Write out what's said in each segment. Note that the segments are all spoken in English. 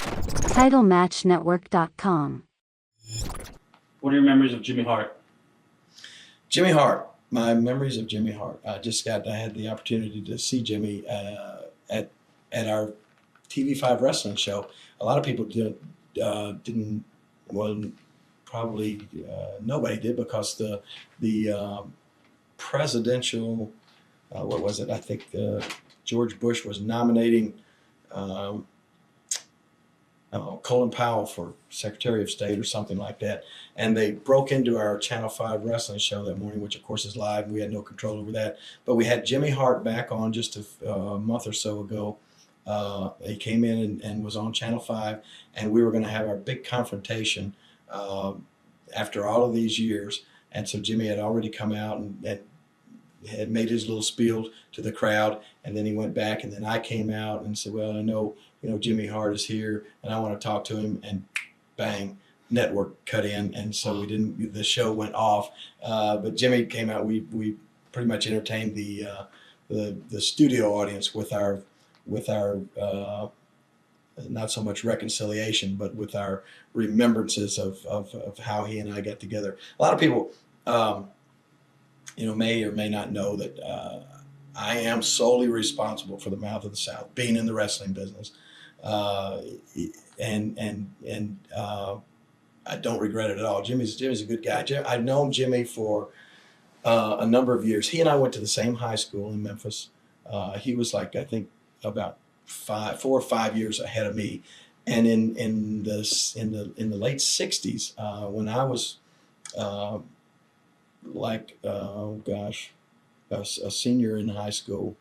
TitleMatchNetwork.com. What are your memories of Jimmy Hart? Jimmy Hart. My memories of Jimmy Hart. I had the opportunity to see Jimmy at our TV5 wrestling show. A lot of people didn't. Well, probably nobody did, because the presidential, what was it? I think George Bush was nominating um, Colin Powell for Secretary of State or something like that. And they broke into our Channel 5 wrestling show that morning, which of course is live, and we had no control over that. But we had Jimmy Hart back on just a month or so ago. He came in and was on Channel 5, and we were going to have our big confrontation after all of these years. And so Jimmy had already come out and had made his little spiel to the crowd, and then he went back, and then I came out and said, well, I know, Jimmy Hart is here and I want to talk to him, and bang, network cut in, and so the show went off. But Jimmy came out. We pretty much entertained the studio audience with our not so much reconciliation, but with our remembrances of how he and I got together. A lot of people may or may not know that I am solely responsible for the Mouth of the South, being in the wrestling business, and I don't regret it at all. Jimmy's a good guy. I've known Jimmy for a number of years. He and I went to the same high school in Memphis. He was I think about 4 or 5 years ahead of me, and in the late '60s, when I was a senior in high school,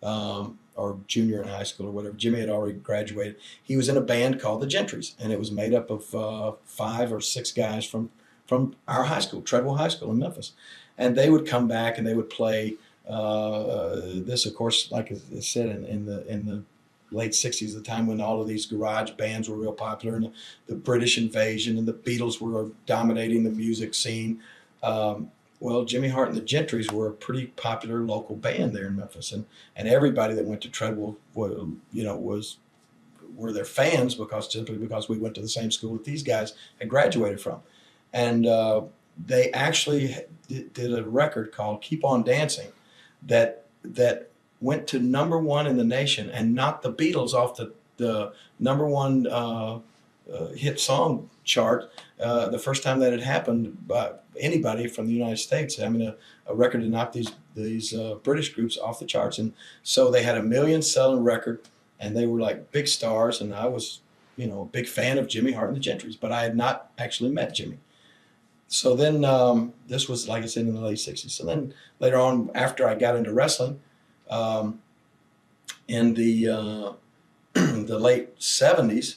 or junior in high school or whatever. Jimmy had already graduated. He was in a band called the Gentrys, and it was made up of 5 or 6 guys from our high school, Treadwell High School in Memphis. And they would come back and they would play this, of course, like I said, in the late '60s, the time when all of these garage bands were real popular, and the British Invasion and the Beatles were dominating the music scene. Well, Jimmy Hart and the Gentrys were a pretty popular local band there in Memphis, and everybody that went to Treadwell, were their fans, simply because we went to the same school that these guys had graduated from. And they actually did a record called "Keep On Dancing" that went to #1 in the nation and knocked the Beatles off the #1 hit song chart. The first time that had happened by anybody from the United States. I mean, a record to knock these British groups off the charts. And so they had a million selling record, and they were like big stars. And I was, a big fan of Jimmy Hart and the Gentrys, but I had not actually met Jimmy. So then this was, like I said, in the late '60s. So then later on, after I got into wrestling, in the the late '70s,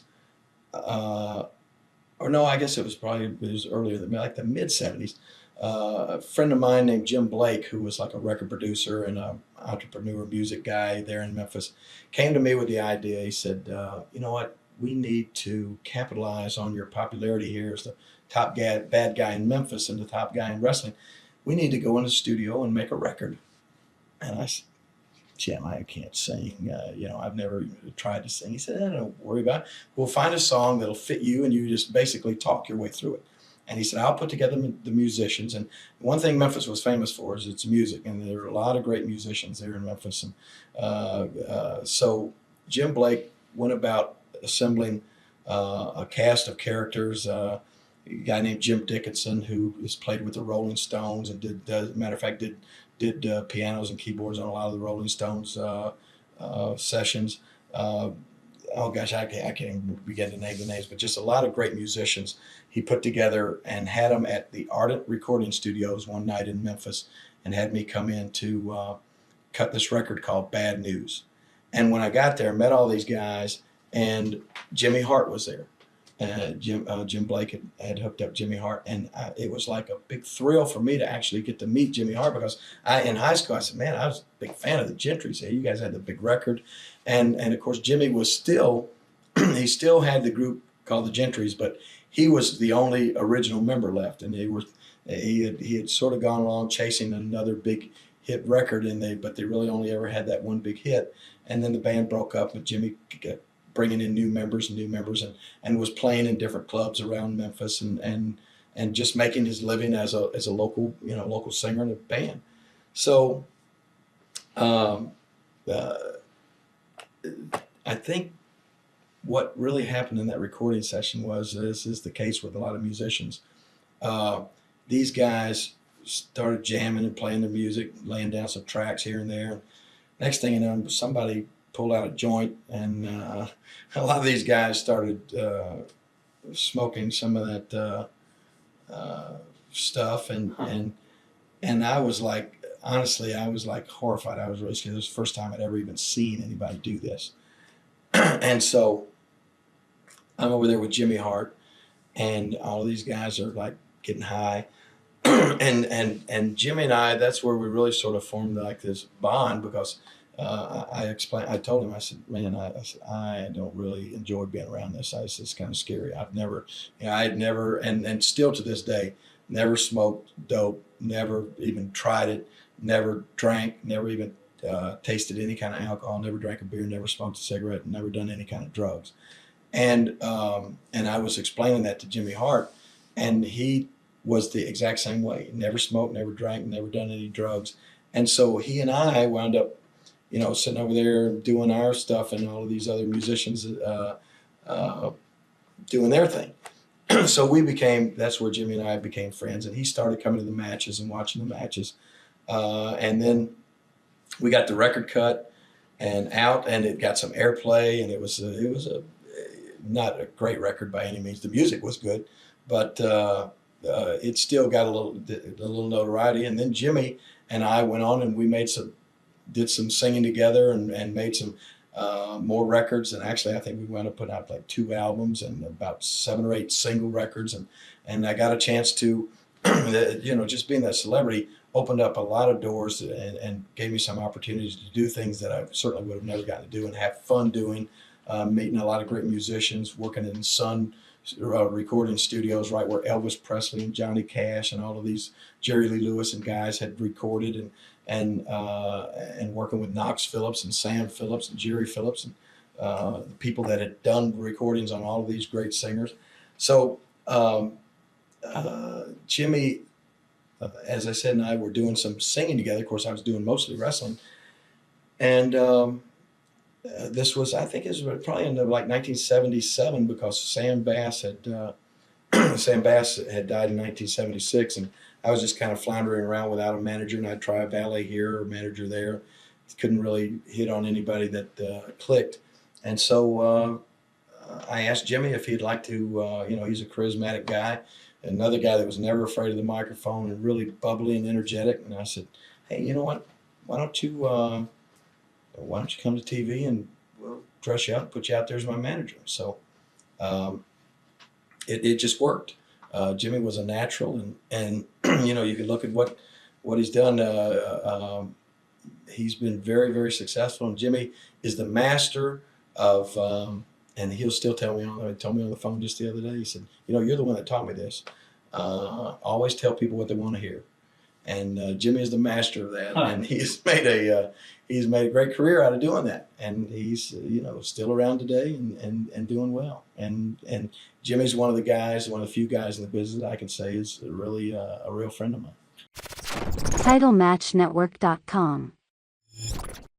or no, I guess it was earlier than like the mid '70s. A friend of mine named Jim Blake, who was like a record producer and an entrepreneur music guy there in Memphis, came to me with the idea. He said, you know what, we need to capitalize on your popularity here as the top bad guy in Memphis and the top guy in wrestling. We need to go in the studio and make a record. And I said, Jim, I can't sing. I've never tried to sing. He said, don't worry about it. We'll find a song that'll fit you, and you just basically talk your way through it. And he said, I'll put together the musicians. And one thing Memphis was famous for is its music, and there are a lot of great musicians there in Memphis. And so Jim Blake went about assembling a cast of characters. A guy named Jim Dickinson, who has played with the Rolling Stones and as a matter of fact, did pianos and keyboards on a lot of the Rolling Stones sessions. Oh gosh, I can't even begin to name the names, but just a lot of great musicians he put together and had them at the Ardent Recording Studios one night in Memphis, and had me come in to cut this record called Bad News. And when I got there, met all these guys, and Jimmy Hart was there. Jim Blake had hooked up Jimmy Hart, and it was like a big thrill for me to actually get to meet Jimmy Hart, because in high school I said, man, I was a big fan of the Gentrys. Hey, you guys had the big record, and of course Jimmy was still he still had the group called the Gentrys, but he was the only original member left, and he had sort of gone along chasing another big hit record, but they really only ever had that one big hit, and then the band broke up, and Jimmy bringing in new members and was playing in different clubs around Memphis and just making his living as a local, local singer in a band. So um, uh, I think what really happened in that recording session was, this is the case with a lot of musicians. Uh, these guys started jamming and playing their music, laying down some tracks here and there. Next thing you know, somebody pulled out a joint, and a lot of these guys started smoking some of that stuff, and I was like, honestly, I was like horrified. I was really scared. It was the first time I'd ever even seen anybody do this. And so I'm over there with Jimmy Hart, and all of these guys are like getting high. and Jimmy and I, that's where we really sort of formed like this bond, because I told him, I said, man, I don't really enjoy being around this. It's kind of scary. I had never, and still to this day, never smoked dope, never even tried it, never drank, never even tasted any kind of alcohol, never drank a beer, never smoked a cigarette, never done any kind of drugs. And I was explaining that to Jimmy Hart, and he was the exact same way. Never smoked, never drank, never done any drugs. And so he and I wound up, sitting over there doing our stuff, and all of these other musicians doing their thing. So that's where Jimmy and I became friends, and he started coming to the matches and watching the matches. And then we got the record cut and out, and it got some airplay, and it was not a great record by any means. The music was good, but it still got a little notoriety. And then Jimmy and I went on, and we did some singing together, and made some more records. And actually, I think we wound up putting out like 2 albums and about 7 or 8 single records. And I got a chance to, just being that celebrity opened up a lot of doors, and gave me some opportunities to do things that I certainly would have never gotten to do and have fun doing. Meeting a lot of great musicians, working in Sun recording studios, right where Elvis Presley and Johnny Cash and all of these Jerry Lee Lewis and guys had recorded, and working with Knox Phillips and Sam Phillips and Jerry Phillips, and people that had done recordings on all of these great singers. So Jimmy, as I said, and I were doing some singing together. Of course, I was doing mostly wrestling, and this was, I think, it was probably in like 1977, because Sam Bass had died in 1976, and I was just kind of floundering around without a manager, and I'd try a valet here or a manager there. Couldn't really hit on anybody that clicked, and so I asked Jimmy if he'd like to. He's a charismatic guy, another guy that was never afraid of the microphone and really bubbly and energetic. And I said, hey, you know what? Why don't you come to TV, and we'll dress you up and put you out there as my manager? So it just worked. Jimmy was a natural, and you can look at what he's done. He's been very, very successful, and Jimmy is the master of, and he'll still tell me he told me on the phone just the other day, he said, you're the one that taught me this. Always tell people what they want to hear. And Jimmy is the master of that, and he's made a great career out of doing that, and he's still around today and doing well. And Jimmy's one of the few guys in the business that I can say is really a real friend of mine. TitleMatchNetwork.com